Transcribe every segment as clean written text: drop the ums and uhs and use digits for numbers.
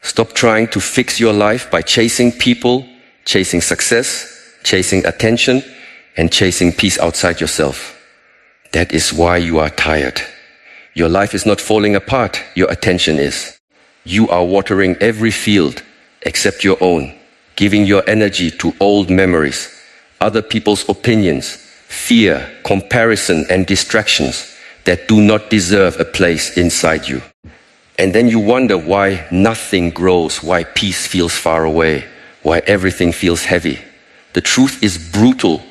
Stop trying to fix your life by chasing people, chasing success, chasing attention, and chasing peace outside yourself. That is why you are tired. Your life is not falling apart, your attention is. You are watering every field except your own, giving your energy to old memories, other people's opinions, fear, comparison, and distractions that do not deserve a place inside you. And then you wonder why nothing grows, why peace feels far away, why everything feels heavy. The truth is brutal.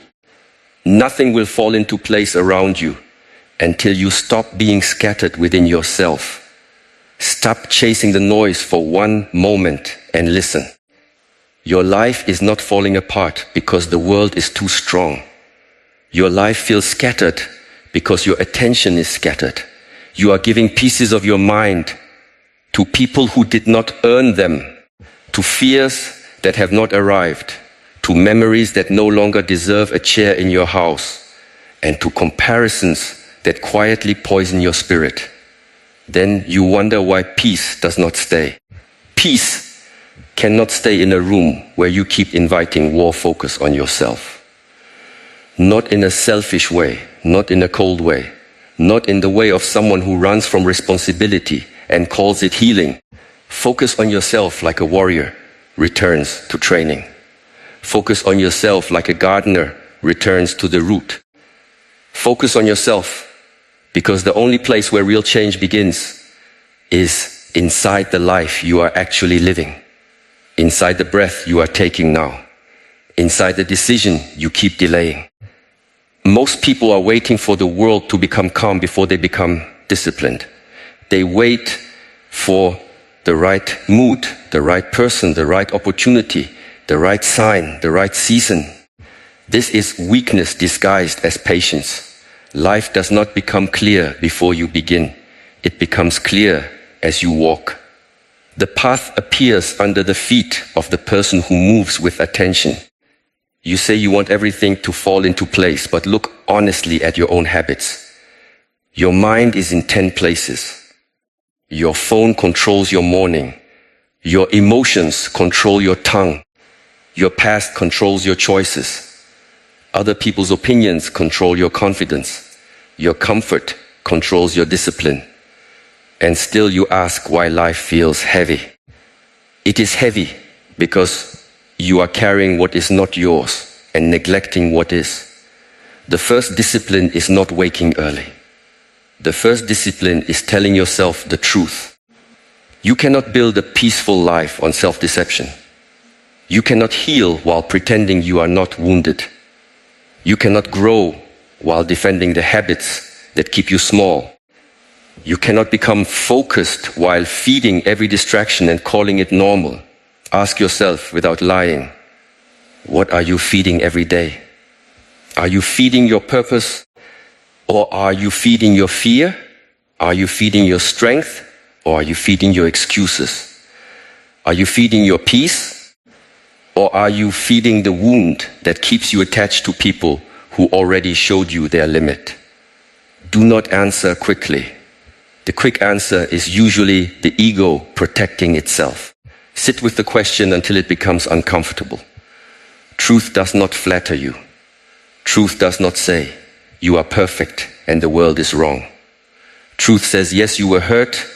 Nothing will fall into place around you until you stop being scattered within yourself. Stop chasing the noise for one moment and listen. Your life is not falling apart because the world is too strong. Your life feels scattered because your attention is scattered. You are giving pieces of your mind to people who did not earn them, to fears that have not arrived, to memories that no longer deserve a chair in your house, and to comparisons that quietly poison your spirit. Then you wonder why peace does not stay. Peace cannot stay in a room where you keep inviting war. Focus on yourself. Not in a selfish way, not in a cold way, not in the way of someone who runs from responsibility and calls it healing. Focus on yourself like a warrior returns to training. Focus on yourself like a gardener returns to the root. Focus on yourself because the only place where real change begins is inside the life you are actually living, inside the breath you are taking now, inside the decision you keep delaying. Most people are waiting for the world to become calm before they become disciplined. They wait for the right mood, the right person, the right opportunity, the right sign, the right season. This is weakness disguised as patience. Life does not become clear before you begin. It becomes clear as you walk. The path appears under the feet of the person who moves with attention. You say you want everything to fall into place, but look honestly at your own habits. Your mind is in 10 places. Your phone controls your morning. Your emotions control your tongue. Your past controls your choices. Other people's opinions control your confidence. Your comfort controls your discipline. And still you ask why life feels heavy. It is heavy because you are carrying what is not yours and neglecting what is. The first discipline is not waking early. The first discipline is telling yourself the truth. You cannot build a peaceful life on self-deception. You cannot heal while pretending you are not wounded. You cannot grow while defending the habits that keep you small. You cannot become focused while feeding every distraction and calling it normal. Ask yourself without lying, what are you feeding every day? Are you feeding your purpose? Or are you feeding your fear? Are you feeding your strength? Or are you feeding your excuses? Are you feeding your peace? Or are you feeding the wound that keeps you attached to people who already showed you their limit? Do not answer quickly. The quick answer is usually the ego protecting itself. Sit with the question until it becomes uncomfortable. Truth does not flatter you. Truth does not say, you are perfect and the world is wrong. Truth says, yes, you were hurt.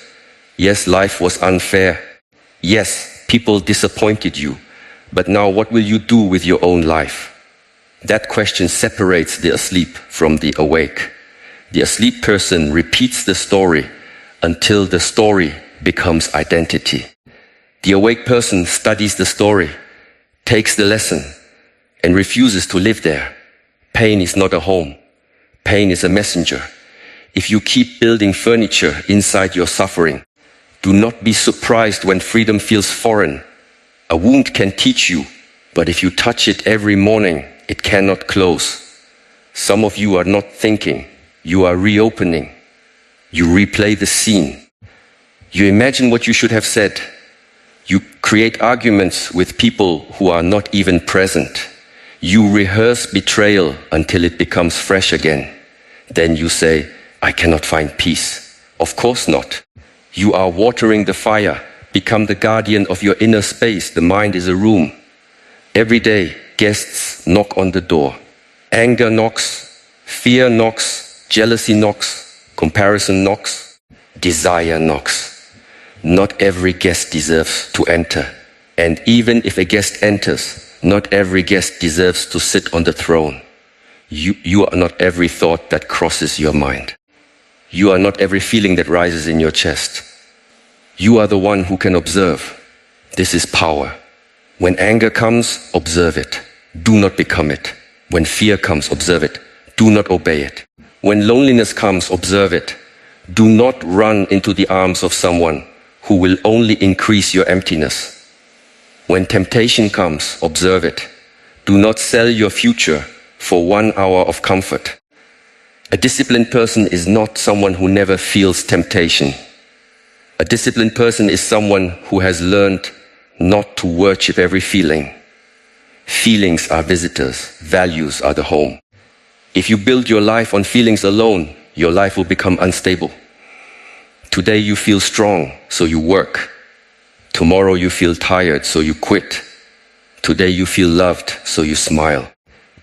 Yes, life was unfair. Yes, people disappointed you. But now what will you do with your own life? That question separates the asleep from the awake. The asleep person repeats the story until the story becomes identity. The awake person studies the story, takes the lesson, and refuses to live there. Pain is not a home. Pain is a messenger. If you keep building furniture inside your suffering, do not be surprised when freedom feels foreign. A wound can teach you, but if you touch it every morning, it cannot close. Some of you are not thinking, you are reopening. You replay the scene. You imagine what you should have said. You create arguments with people who are not even present. You rehearse betrayal until it becomes fresh again. Then you say, I cannot find peace. Of course not. You are watering the fire, Become the guardian of your inner space. The mind is a room. Every day, guests knock on the door. Anger knocks, fear knocks, jealousy knocks, comparison knocks, desire knocks. Not every guest deserves to enter. And even if a guest enters, not every guest deserves to sit on the throne. You are not every thought that crosses your mind. You are not every feeling that rises in your chest. You are the one who can observe. This is power. When anger comes, observe it. Do not become it. When fear comes, observe it. Do not obey it. When loneliness comes, observe it. Do not run into the arms of someone who will only increase your emptiness. When temptation comes, observe it. Do not sell your future for 1 hour of comfort. A disciplined person is not someone who never feels temptation. A disciplined person is someone who has learned not to worship every feeling. Feelings are visitors, values are the home. If you build your life on feelings alone, your life will become unstable. Today you feel strong, so you work. Tomorrow you feel tired, so you quit. Today you feel loved, so you smile.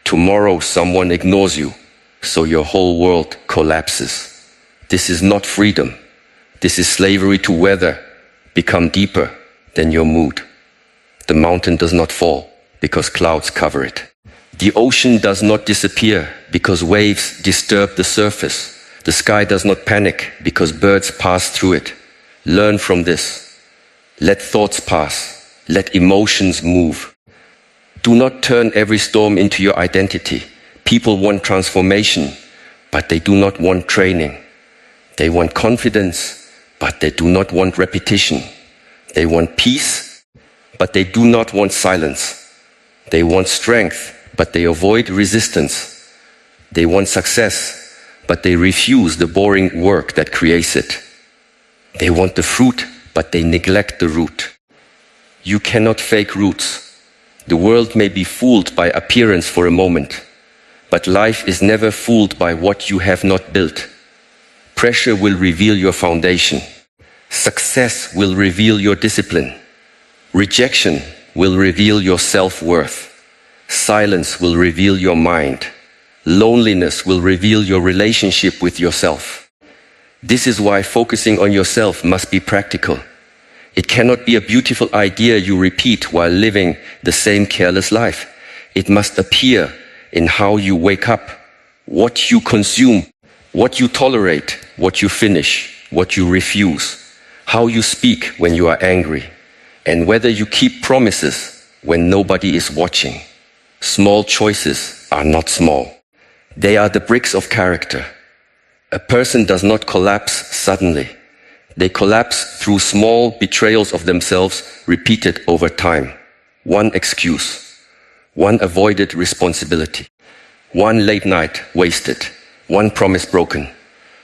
Tomorrow someone ignores you, so your whole world collapses. This is not freedom. This is slavery to weather. Become deeper than your mood. The mountain does not fall because clouds cover it. The ocean does not disappear because waves disturb the surface. The sky does not panic because birds pass through it. Learn from this. Let thoughts pass. Let emotions move. Do not turn every storm into your identity. People want transformation, but they do not want training. They want confidence, but they do not want repetition. They want peace, but they do not want silence. They want strength, but they avoid resistance. They want success, but they refuse the boring work that creates it. They want the fruit, but they neglect the root. You cannot fake roots. The world may be fooled by appearance for a moment, but life is never fooled by what you have not built. Pressure will reveal your foundation. Success will reveal your discipline. Rejection will reveal your self-worth. Silence will reveal your mind. Loneliness will reveal your relationship with yourself. This is why focusing on yourself must be practical. It cannot be a beautiful idea you repeat while living the same careless life. It must appear in how you wake up, what you consume, what you tolerate, what you finish, what you refuse, how you speak when you are angry, and whether you keep promises when nobody is watching. Small choices are not small. They are the bricks of character. A person does not collapse suddenly. They collapse through small betrayals of themselves repeated over time. One excuse, one avoided responsibility, one late night wasted, one promise broken,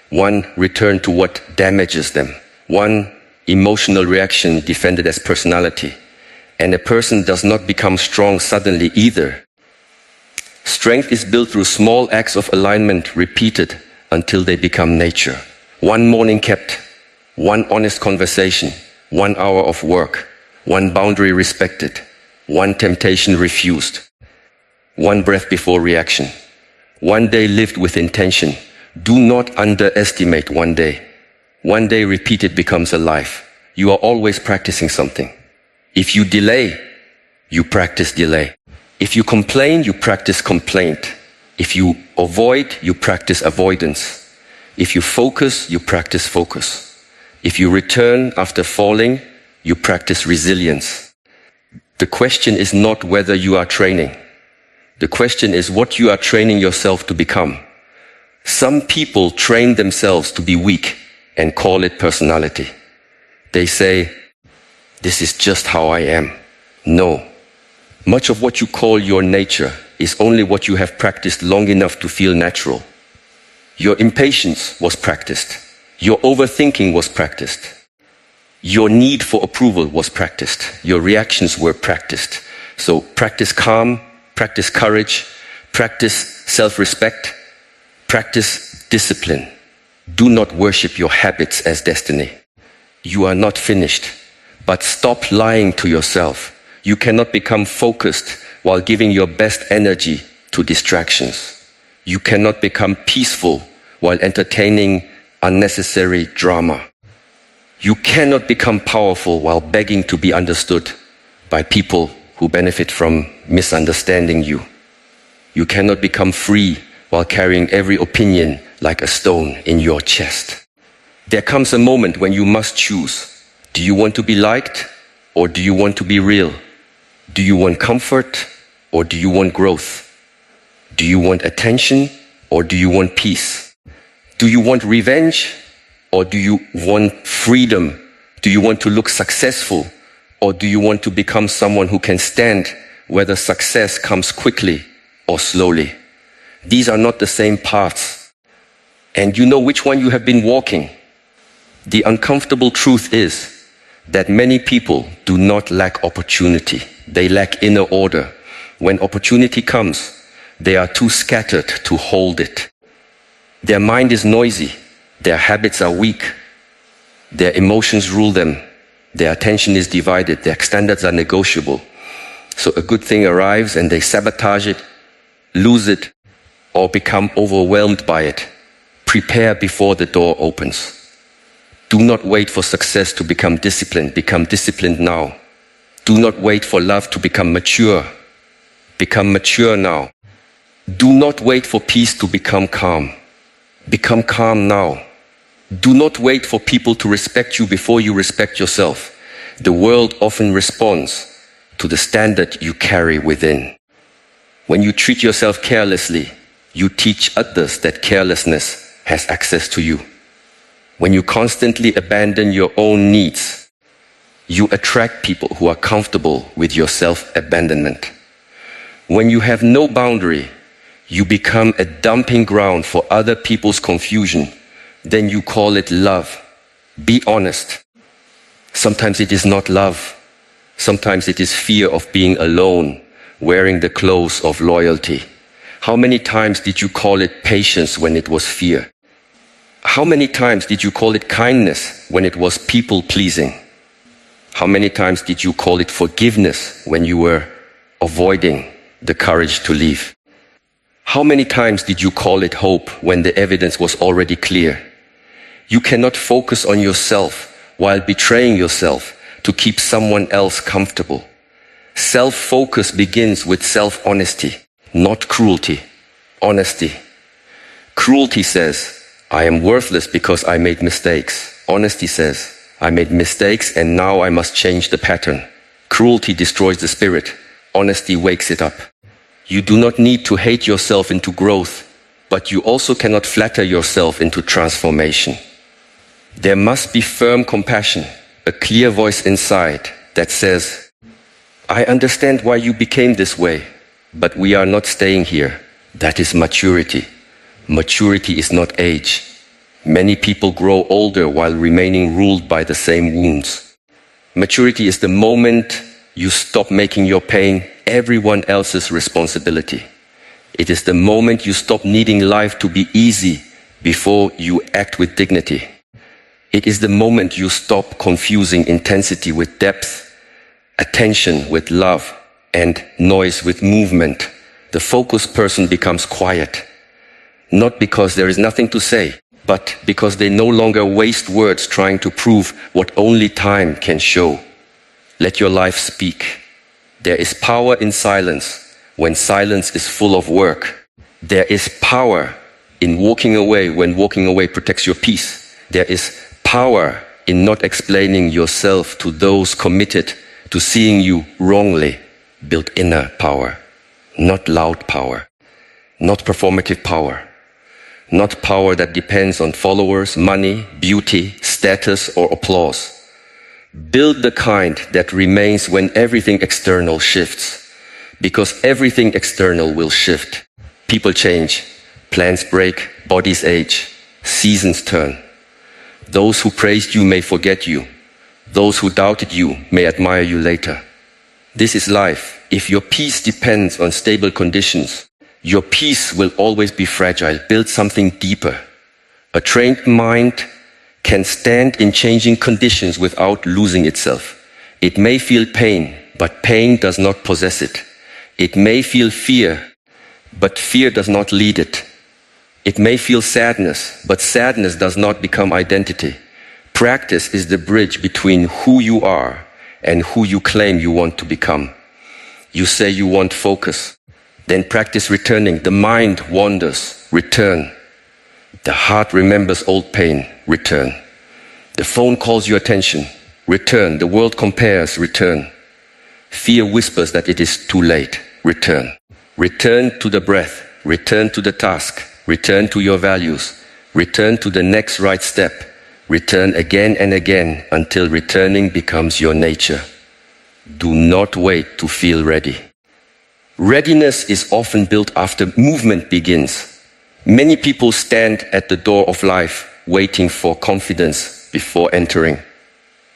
one return to what damages them, one emotional reaction defended as personality. And a person does not become strong suddenly either. Strength is built through small acts of alignment repeated until they become nature. One morning kept, one honest conversation, 1 hour of work, one boundary respected, one temptation refused, one breath before reaction, one day lived with intention. Do not underestimate one day. One day repeated becomes a life. You are always practicing something. If you delay, you practice delay. If you complain, you practice complaint. If you avoid, you practice avoidance. If you focus, you practice focus. If you return after falling, you practice resilience. The question is not whether you are training. The question is what you are training yourself to become. Some people train themselves to be weak and call it personality. They say, this is just how I am. No. Much of what you call your nature is only what you have practiced long enough to feel natural. Your impatience was practiced. Your overthinking was practiced. Your need for approval was practiced. Your reactions were practiced. So practice calm, practice courage, practice self-respect, practice discipline. Do not worship your habits as destiny. You are not finished, But stop lying to yourself. You cannot become focused while giving your best energy to distractions. You cannot become peaceful while entertaining unnecessary drama. You cannot become powerful while begging to be understood by people who benefit from misunderstanding you. You cannot become free while carrying every opinion like a stone in your chest. There comes a moment when you must choose. Do you want to be liked or do you want to be real? Do you want comfort or do you want growth? Do you want attention or do you want peace? Do you want revenge or do you want freedom? Do you want to look successful or do you want to become someone who can stand whether success comes quickly or slowly? These are not the same paths. And you know which one you have been walking. The uncomfortable truth is that many people do not lack opportunity. They lack inner order. When opportunity comes, they are too scattered to hold it. Their mind is noisy. Their habits are weak. Their emotions rule them. Their attention is divided. Their standards are negotiable. So a good thing arrives and they sabotage it, lose it, or become overwhelmed by it. Prepare before the door opens. Do not wait for success to become disciplined. Become disciplined now. Do not wait for love to become mature. Become mature now. Do not wait for peace to become calm. Become calm now. Do not wait for people to respect you before you respect yourself. The world often responds to the standard you carry within. When you treat yourself carelessly, you teach others that carelessness has access to you. When you constantly abandon your own needs, you attract people who are comfortable with your self-abandonment. When you have no boundary, you become a dumping ground for other people's confusion. Then you call it love. Be honest. Sometimes it is not love. Sometimes it is fear of being alone, wearing the clothes of loyalty. How many times did you call it patience when it was fear? How many times did you call it kindness when it was people-pleasing? How many times did you call it forgiveness when you were avoiding the courage to leave? How many times did you call it hope when the evidence was already clear? You cannot focus on yourself while betraying yourself to keep someone else comfortable. Self-focus begins with self-honesty, not cruelty. Honesty. Cruelty says, I am worthless because I made mistakes. Honesty says, I made mistakes and now I must change the pattern. Cruelty destroys the spirit. Honesty wakes it up. You do not need to hate yourself into growth, but you also cannot flatter yourself into transformation. There must be firm compassion, a clear voice inside that says, I understand why you became this way, but we are not staying here. That is maturity. Maturity is not age. Many people grow older while remaining ruled by the same wounds. Maturity is the moment you stop making your pain everyone else's responsibility. It is the moment you stop needing life to be easy before you act with dignity. It is the moment you stop confusing intensity with depth, attention with love, and noise with movement. The focused person becomes quiet, not because there is nothing to say, but because they no longer waste words trying to prove what only time can show. Let your life speak. There is power in silence when silence is full of work. There is power in walking away when walking away protects your peace. There is power in not explaining yourself to those committed to seeing you wrongly. Build inner power, not loud power, not performative power, not power that depends on followers, money, beauty, status, or applause. Build the kind that remains when everything external shifts, because everything external will shift. People change, plans break, bodies age, seasons turn. Those who praised you may forget you. Those who doubted you may admire you later. This is life. If your peace depends on stable conditions, your peace will always be fragile. Build something deeper. A trained mind can stand in changing conditions without losing itself. It may feel pain, but pain does not possess it. It may feel fear, but fear does not lead it. It may feel sadness, but sadness does not become identity. Practice is the bridge between who you are and who you claim you want to become. You say you want focus, then practice returning. The mind wanders, return. The heart remembers old pain, return. The phone calls your attention, return. The world compares, return. Fear whispers that it is too late, return. Return to the breath, return to the task, return to your values, return to the next right step, return again and again until returning becomes your nature. Do not wait to feel ready. Readiness is often built after movement begins. Many people stand at the door of life waiting for confidence before entering.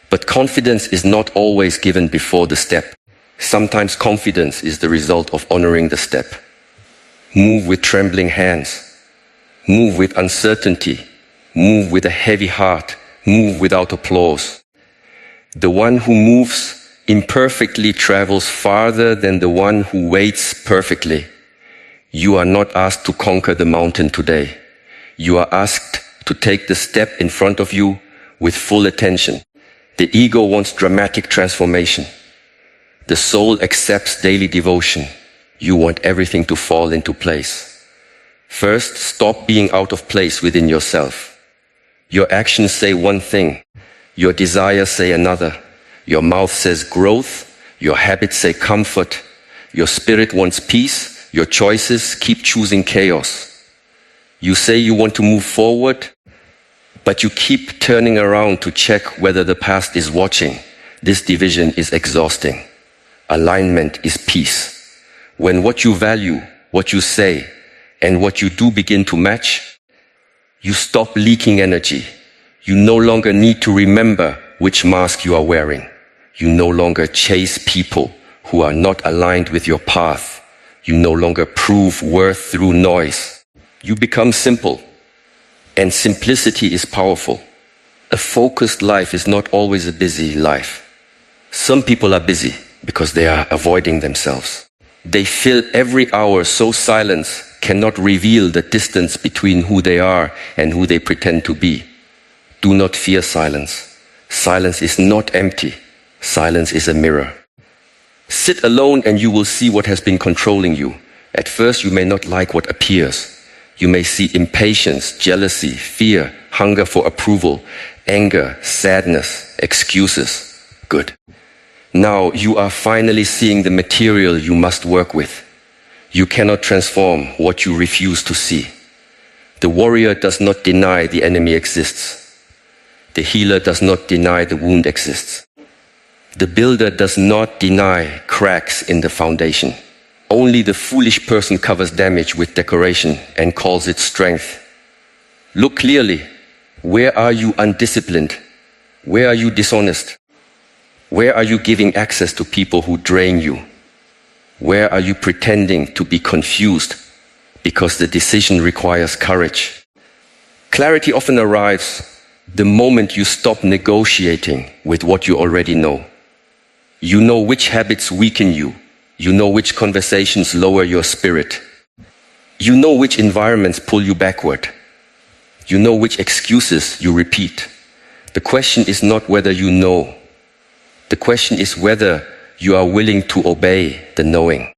But confidence is not always given before the step. Sometimes confidence is the result of honoring the step. Move with trembling hands. Move with uncertainty. Move with a heavy heart. Move without applause. The one who moves imperfectly travels farther than the one who waits perfectly. You are not asked to conquer the mountain today. You are asked to take the step in front of you with full attention. The ego wants dramatic transformation. The soul accepts daily devotion. You want everything to fall into place. First, stop being out of place within yourself. Your actions say one thing. Your desires say another. Your mouth says growth. Your habits say comfort. Your spirit wants peace. Your choices keep choosing chaos. You say you want to move forward, but you keep turning around to check whether the past is watching. This division is exhausting. Alignment is peace. When what you value, what you say, and what you do begin to match, you stop leaking energy. You no longer need to remember which mask you are wearing. You no longer chase people who are not aligned with your path. You no longer prove worth through noise. You become simple. And simplicity is powerful. A focused life is not always a busy life. Some people are busy because they are avoiding themselves. They fill every hour so silence cannot reveal the distance between who they are and who they pretend to be. Do not fear silence. Silence is not empty. Silence is a mirror. Sit alone and you will see what has been controlling you. At first you may not like what appears. You may see impatience, jealousy, fear, hunger for approval, anger, sadness, excuses. Good. Now you are finally seeing the material you must work with. You cannot transform what you refuse to see. The warrior does not deny the enemy exists. The healer does not deny the wound exists. The builder does not deny cracks in the foundation. Only the foolish person covers damage with decoration and calls it strength. Look clearly. Where are you undisciplined? Where are you dishonest? Where are you giving access to people who drain you? Where are you pretending to be confused because the decision requires courage? Clarity often arrives the moment you stop negotiating with what you already know. You know which habits weaken you. You know which conversations lower your spirit. You know which environments pull you backward. You know which excuses you repeat. The question is not whether you know. The question is whether you are willing to obey the knowing.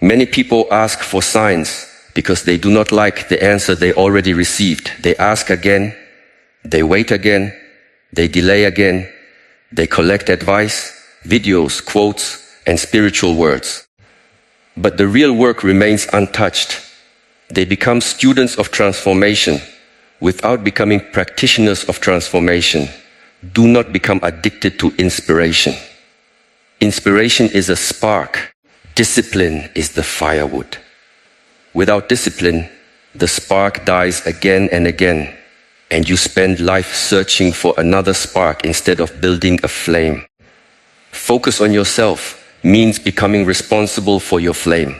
Many people ask for signs because they do not like the answer they already received. They ask again, they wait again, they delay again, they collect advice, videos, quotes, and spiritual words. But the real work remains untouched. They become students of transformation without becoming practitioners of transformation. Do not become addicted to inspiration. Inspiration is a spark. Discipline is the firewood. Without discipline, the spark dies again and again, and you spend life searching for another spark instead of building a flame. Focus on yourself means becoming responsible for your flame.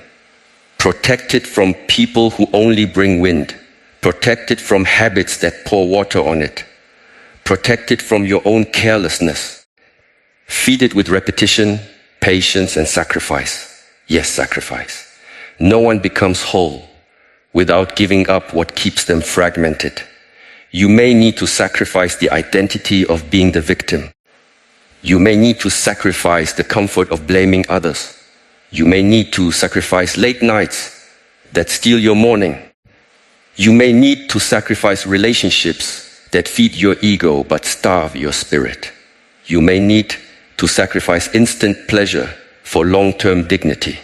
Protect it from people who only bring wind. Protect it from habits that pour water on it. Protect it from your own carelessness. Feed it with repetition, patience, and sacrifice. Yes, sacrifice. No one becomes whole without giving up what keeps them fragmented. You may need to sacrifice the identity of being the victim. You may need to sacrifice the comfort of blaming others. You may need to sacrifice late nights that steal your morning. You may need to sacrifice relationships that feed your ego but starve your spirit. You may need to sacrifice instant pleasure for long-term dignity.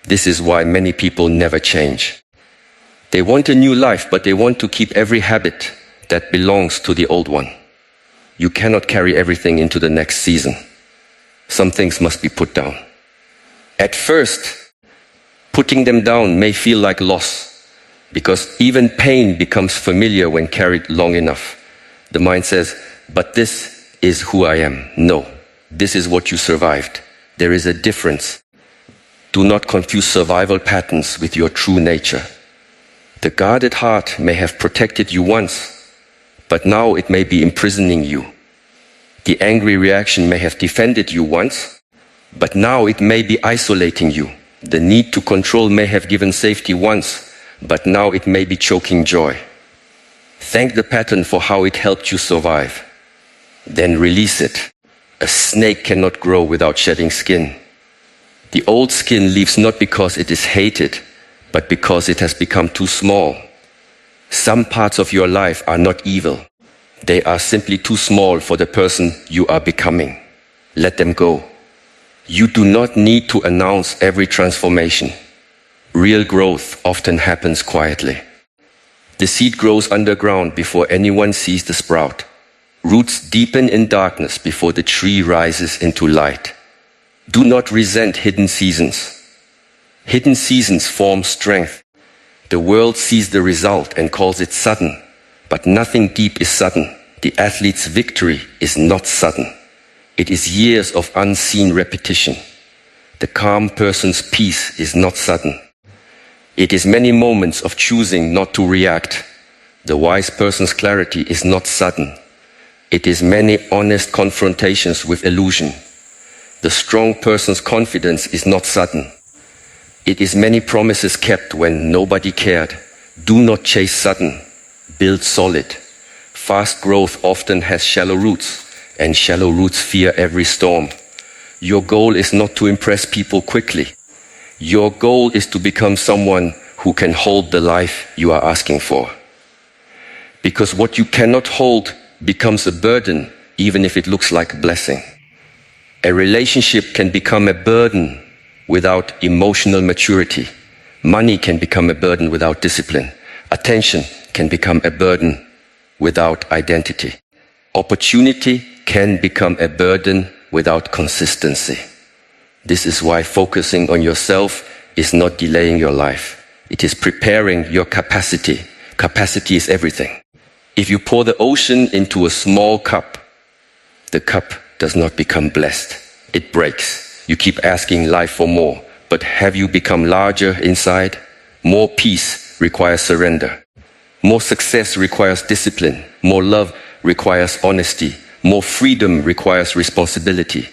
This is why many people never change. They want a new life, but they want to keep every habit that belongs to the old one. You cannot carry everything into the next season. Some things must be put down. At first, putting them down may feel like loss, because even pain becomes familiar when carried long enough. The mind says, but this is who I am. No, this is what you survived. There is a difference. Do not confuse survival patterns with your true nature. The guarded heart may have protected you once, but now it may be imprisoning you. The angry reaction may have defended you once, but now it may be isolating you. The need to control may have given safety once, but now it may be choking joy. Thank the pattern for how it helped you survive. Then release it. A snake cannot grow without shedding skin. The old skin leaves not because it is hated, but because it has become too small. Some parts of your life are not evil. They are simply too small for the person you are becoming. Let them go. You do not need to announce every transformation. Real growth often happens quietly. The seed grows underground before anyone sees the sprout. Roots deepen in darkness before the tree rises into light. Do not resent hidden seasons. Hidden seasons form strength. The world sees the result and calls it sudden, but nothing deep is sudden. The athlete's victory is not sudden. It is years of unseen repetition. The calm person's peace is not sudden. It is many moments of choosing not to react. The wise person's clarity is not sudden. It is many honest confrontations with illusion. The strong person's confidence is not sudden. It is many promises kept when nobody cared. Do not chase sudden. Build solid. Fast growth often has shallow roots, and shallow roots fear every storm. Your goal is not to impress people quickly. Your goal is to become someone who can hold the life you are asking for. Because what you cannot hold becomes a burden, even if it looks like a blessing. A relationship can become a burden without emotional maturity. Money can become a burden without discipline. Attention can become a burden without identity. Opportunity can become a burden without consistency. This is why focusing on yourself is not delaying your life. It is preparing your capacity. Capacity is everything. If you pour the ocean into a small cup, the cup does not become blessed. It breaks. You keep asking life for more, but have you become larger inside? More peace requires surrender. More success requires discipline. More love requires honesty. More freedom requires responsibility.